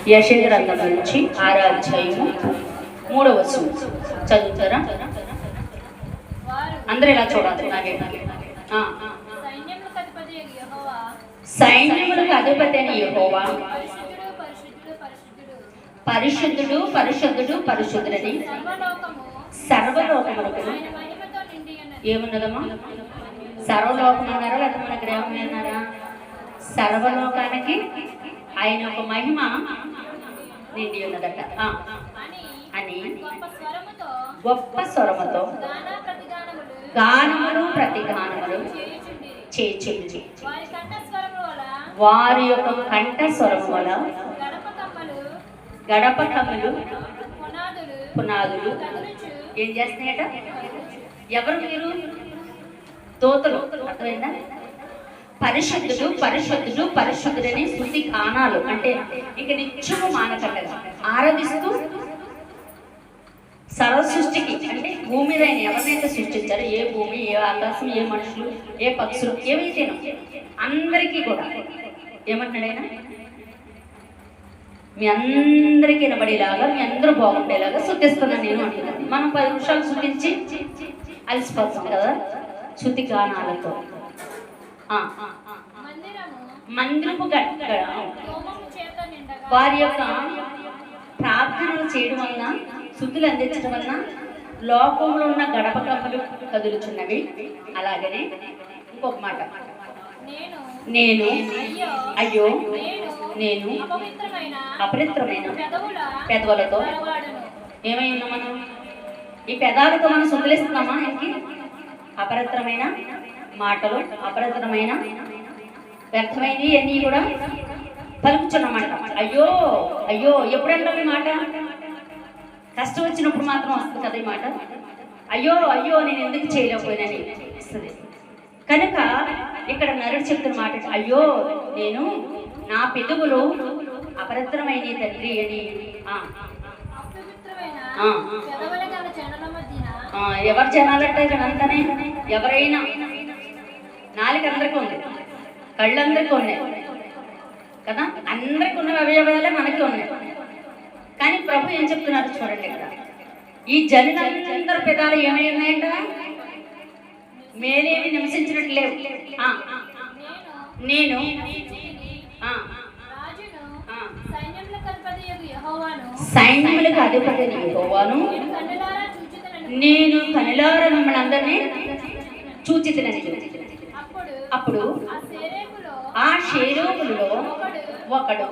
యెషయా గ్రంథం నుంచి 6వ అధ్యాయము 3వ వచనం చదువుతారా? అందరూ ఇలా చూడాలి. సైన్యములకు అధిపతి అయిన యెహోవా పరిశుద్ధుడు పరిశుద్ధుడు పరిశుద్ధుడని సర్వలోకములకు ఏమున్నదమ్మా? సర్వలోకం అన్నారా లేదా మన గ్రామం అన్నారా? సర్వలోకానికి ఆయన ఒక మహిమ నిండి ఉన్నదట అని గొప్ప స్వరముతో గానములు ప్రతిగానములు చేయుచుండి వారి యొక్క కంఠ స్వరము వల్ల గడప కమ్ములు పునాదులు ఏం చేస్తున్నాయట? ఎవరు మీరు? దూతలు. అర్థమైందా? పరిశుద్ధుడు పరిశుద్ధుడు పరిశుద్ధుడని స్తుతి గానాలు అంటే ఇక నిత్యము మానకండగా ఆరాధిస్తూ సర్వ సృష్టికి అంటే భూమి మీద ఆయన ఎవరినైతే సృష్టించారో, ఏ భూమి, ఏ ఆకాశం, ఏ మనుషులు, ఏ పక్షులు, ఏవైతేనో అందరికీ కూడా ఏమంటున్నాడైనా మీ అందరికీ వినబడేలాగా, మీ అందరూ బాగుండేలాగా శుద్ధిస్తున్నాను నేను అంటున్నాను. మనం 10 నిమిషాలు శుద్ధించి అలసిపోతాం కదా శుద్ధి గానాలతో. మందిరపు వారి యొక్క ప్రార్థనలు చేయడం వలన, శుద్ధులు అందించడం వలన లోకంలో ఉన్న గడప కప్పులు కదులుచున్నవి. అలాగనే ఇంకొక మాట, నేను అయ్యో నేను అపవిత్రమైన పెదవులతో ఏమైనా మనం ఈ పెదాలతో మనం శుద్ధులిస్తున్నామా? ఇంకి అపవిత్రమైన మాటలు, అపవిత్రమైన వ్యర్థమైనవి అన్నీ కూడా పలుకుచున్నమాట. అయ్యో అయ్యో ఎప్పుడంటాం ఈ మాట? కష్టం వచ్చినప్పుడు మాత్రం వస్తుంది కదా ఈ మాట. అయ్యో అయ్యో నేను ఎందుకు చేయలేకపోయినని వస్తుంది. కనుక ఇక్కడ నరుడు చెప్తున్న మాట, అయ్యో నేను నా పెదవులు అపవిత్రమైన తండ్రి అని. ఎవరు జనాలంటే అంతనే ఎవరైనా నాలుగు అందరికీ ఉంది, కళ్ళందరికీ ఉన్నాయి కదా, అందరికీ ఉన్న అవయవాలే మనకి ఉన్నాయి. కానీ ప్రభు ఏం చెప్తున్నారు చూడండి, ఇక్కడ ఈ జనులందరి పెదాలు ఏమై ఉన్నాయంట? మేలేమి నివసించినట్టు లేవు. నేను సైన్యములకు అధిపతి యెహోవాను నేను కనులారా మిమ్మల్ని అందరినీ చూచితినని. అప్పుడు ఆ షేరోములలో ఒకడు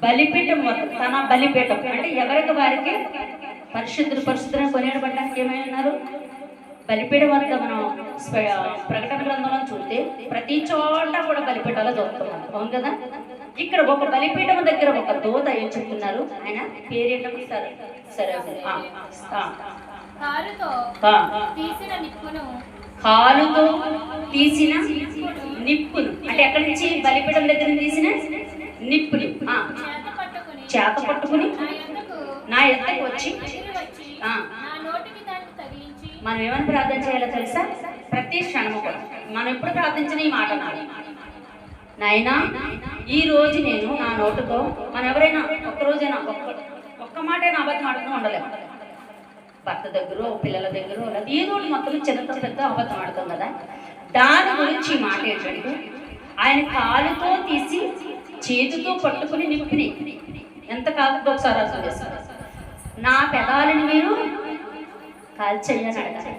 బలిపీఠం, తన బలిపీఠం అంటే ఎవరికి వారికి పరిశుద్ధులు పరిశుద్ధులను కొనియాడబడడానికి ఏమై ఉన్నారు? బలిపీఠం వద్ద మనం ప్రకటన గ్రంథంలో చూస్తే ప్రతి చోట కూడా బలిపీఠాలు దొరుకుతున్నాం. అవును కదా? ఇక్కడ ఒక బలిపీఠం దగ్గర ఒక దూత ఏం చెప్తున్నారు? ఆయన పేరేంటో సరే కాలుతో తీసిన నిప్పులు అంటే ఎక్కడి నుంచి? బలిపీఠం దగ్గర తీసిన నిప్పులు చేత పట్టుకుని నా ఎద్దకు వచ్చి మనం ఏమని ప్రార్థన చేయాలో తెలుసా? ప్రతి క్షణము కూడా మనం ఎప్పుడు ప్రార్థించిన ఈ మాట, నాయనా ఈ రోజు నేను నా నోటుతో, మనం ఎవరైనా ఒక్కరోజైనా ఒక్క మాటైనా అబద్ధం ఆడుతూ ఉండలేము. భర్త దగ్గర, పిల్లల దగ్గర, ఏదో మొత్తం చిన్న పెద్ద అబద్ధం ఆడుతాం కదా. దాని గురించి మాట ఏంటంటే ఆయన కాలుతో తీసి చేతితో పట్టుకుని నిప్పుని ఎంత కాదు ఒకసారి అర్థం చేస్తారు. నా పెదాలని మీరు కాల్చేయని అడగాలి.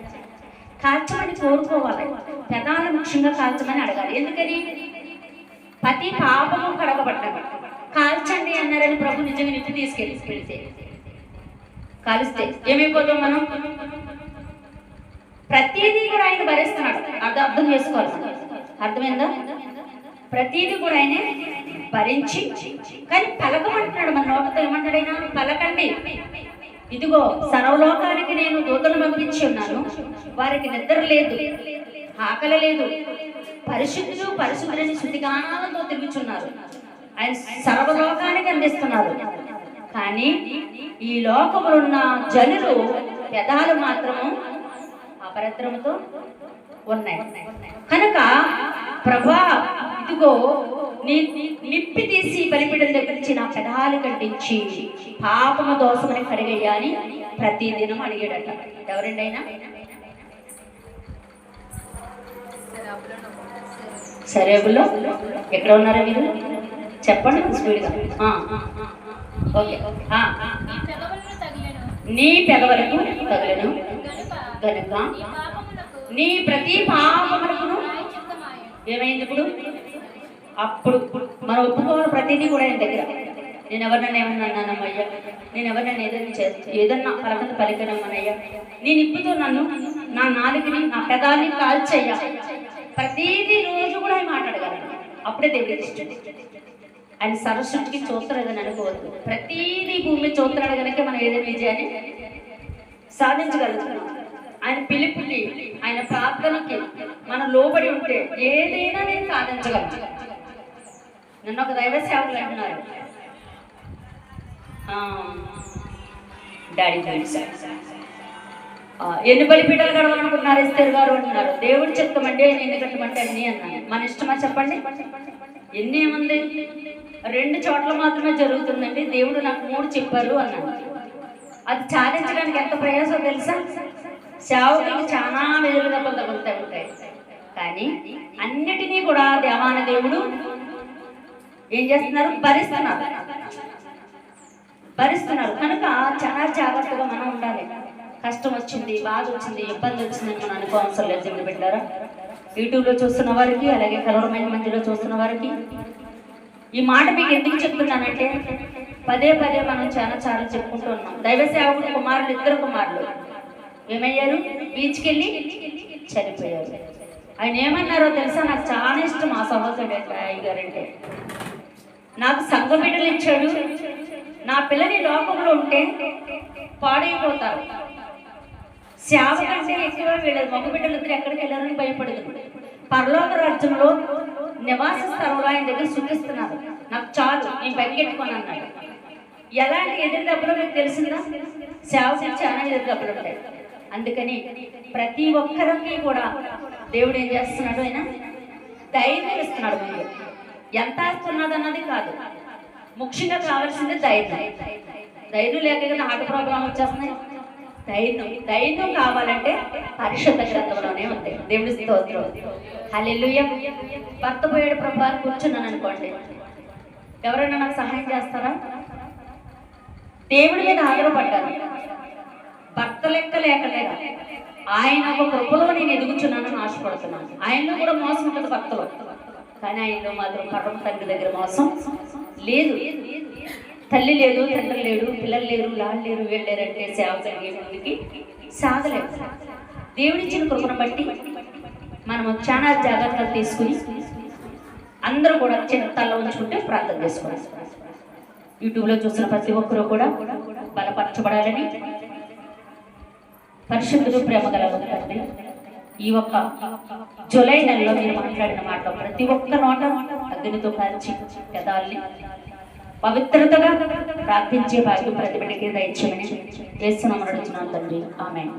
కాల్చమని కోరుకోవాలి. పెదాలు ముఖ్యంగా కాల్చమని అడగాలి. ఎందుకని? ప్రతి పాపము కడగబడ్డాడు. కాల్చండి అన్నారని ప్రభు నిజంగా నిప్పు తీసుకెళ్తే కాలిస్తే ఏమైపోతాం మనం? ప్రతిదీ కూడా ఆయన భరిస్తున్నాడు. అర్థం చేసుకోవాలి. అర్థమైందా? ప్రతిదీ కూడా ఆయనే భరించి, కానీ పలకమంటున్నాడు. మన నోటితో ఏమంటాడు ఆయన? పలకండి. ఇదిగో సర్వలోకానికి నేను దూతలు పంపించి ఉన్నాను, వారికి నిద్ర లేదు, ఆకలి లేదు, పరిశుద్ధులు పరిశుద్ధులని శృతిగానాలతో తిరుగుచున్నారు. ఆయన సర్వలోకానికి అందిస్తున్నారు. కానీ ఈ లోకములో ఉన్న జనులు పెదాలు మాత్రము అపవిత్రముతో ఉన్నాయి. కనుక ప్రభా ఇదిగో నీ నిప్పి తీసి బలిపీఠం దగ్గర కలహాలు కట్టించి పాపము దోషమని కడిగేయాలి ప్రతి దినం అడిగాడట. ఎవరండి అయినా? సరేబులో ఎక్కడ ఉన్నారా మీరు? చెప్పండి స్పీడ్గా. ఓకే. నీ పెదవులకు తగలను కనుక నీ ప్రతి పాపమునకును ఏమైంది? అప్పుడు మనం ఒప్పుకోవాలి ప్రతిదీ కూడా ఆయన దగ్గర. నేను ఎవరినైనా ఏమన్నా అన్నానమ్మయ్యా, నేను ఎవరినైనా ఏదన్నా పలకత పలికనమ్మనయ్యా, నేను ఇప్పుడు నన్ను నా నాలుగుని నా పెదాన్ని కాల్చయ్యా, ప్రతిదీ రోజు కూడా ఆయన మాట్లాడగలను. అప్పుడే దేవుడి ఇష్టం. ఆయన సరస్వతికి చూస్తలేదని అనుకోవద్దు. ప్రతిదీ భూమి చూస్తున్నాడు కనుక మనం ఏదైనా విజయాన్ని సాధించగలుగుతున్నాం. ఆయన పిలుపుకి, ఆయన ప్రార్థనకి మనం లోబడి ఉంటే ఏదైనా నేను సాధించగలను. నన్ను ఒక దైవ సేవకులు అంటున్నారు, డాడీ ఎన్ని బలిపీఠాలు గడవాలనుకుంటున్నారు ఎస్తేర్ గారు అంటున్నారు. దేవుడు చెప్తామంటే ఎన్ని కట్టమంటే అన్ని అన్నాను. మన ఇష్టమా చెప్పండి? ఎన్ని ఏముంది? 2 చోట్ల మాత్రమే జరుగుతుందండి, దేవుడు నాకు 3 చెప్పారు అన్నాడు. అది సాధించడానికి ఎంత ప్రయాసం తెలుసా? సేవకులకు చాలా వేలుగా తగులుతాయి ఉంటాయి, కానీ అన్నిటినీ కూడా దేవాన దేవుడు ఏం చేస్తున్నారు? భరిస్తున్నారు. కనుక చాలా జాగ్రత్తగా మనం ఉండాలి. కష్టం వచ్చింది, బాధ వచ్చింది, ఇబ్బంది వచ్చిందని మనం అనుకోవసరం లేదు. దేవుడు పెట్టారా? యూట్యూబ్లో చూస్తున్న వారికి, అలాగే కలవరమైన మందిలో చూస్తున్న వారికి ఈ మాట మీకు ఎందుకు చెప్తున్నానంటే, పదే మనం చాలా చెప్పుకుంటూ ఉన్నాం. దైవ సేవకుడు కుమారులు, 2 కుమారులు ఏమయ్యారు? బీచ్కి వెళ్ళి చనిపోయారు. ఆయన ఏమన్నారో తెలుసా? నాకు చాలా ఇష్టం ఆ సహోదరుడు గారంటే. నాకు సంఘ బిడ్డలు ఇచ్చాడు, నా పిల్లని లోకంలో ఉంటే పాడైపోతారు, సేవ కంటే ఎక్కువ వీళ్ళ మగ బిడ్డలిద్దరు ఎక్కడికి వెళ్ళారని భయపడుతుంది. పరలోక రాజ్యంలో నివాస స్థలంలో ఆయన దగ్గర సూచిస్తున్నారు. నాకు చాలు, నేను బయటకెట్టుకొని అన్నాడు. ఎలాంటి ఎదురు దెబ్బలు మీకు తెలిసిందా? సేవకు చాలా ఎదురు దెబ్బలు ఉంటాయి. అందుకని ప్రతి ఒక్కరికి కూడా దేవుడు ఏం చేస్తున్నాడు? ఆయన ధైర్యం ఇస్తున్నాడు. ముందు ఎంత ఇస్తున్నది అన్నది కాదు, ముఖ్యంగా కావాల్సింది ధైర్యం లేక కదా ఆట ప్రోగ్రాం వచ్చేస్తున్నాయి. ధైర్యం కావాలంటే పరిశుద్ధ గ్రంథంలోనే ఉంది. దేవుడి స్తోత్రం, హల్లెలూయా. భర్త పోయాడు ప్రభు అని కూర్చున్నాను అనుకోండి, ఎవరైనా నాకు సహాయం చేస్తారా? దేవుడి మీద ఆధారపడ్డాను. భర్త లెక్క లేకలేక ఆయన ఒక కృపలో నేను ఎదుగుచున్నానని ఆశపడుతున్నాను. ఆయనలో కూడా మోసం ఉంటుంది భర్తలో, కానీ ఆయనలో మాత్రం పరమ తండ్రి దగ్గర మోసం లేదు. తల్లి లేదు, తండ్రి లేడు, పిల్లలు లేరు, లాళ్ళు లేరు, వీళ్ళు లేరంటే సేవ జరిగే ముందుకి సాగలేదు. దేవుడిచ్చిన కృపను బట్టి మనము చాలా జాగ్రత్తలు తీసుకుని అందరూ కూడా చిన్న తల్ల ఉంచుకుంటే ప్రార్థన చేసుకోవాలి. యూట్యూబ్లో చూసిన ప్రతి ఒక్కరూ కూడా బలపరచబడాలని పరిశుద్ధుడు ప్రేమ గలగలుగుతుంది. ఈ ఒక్క జూలై నెలలో మీరు మాట్లాడిన మాటలో ప్రతి ఒక్క నోట అగ్నితో కాల్చి పెదాల్ని పవిత్రతగా ప్రార్థించే భాగ్యం ప్రతి బిడ్డకి దయచేయమని యేసు నామమున అడుగుతున్నాను తండ్రి, ఆమేన్.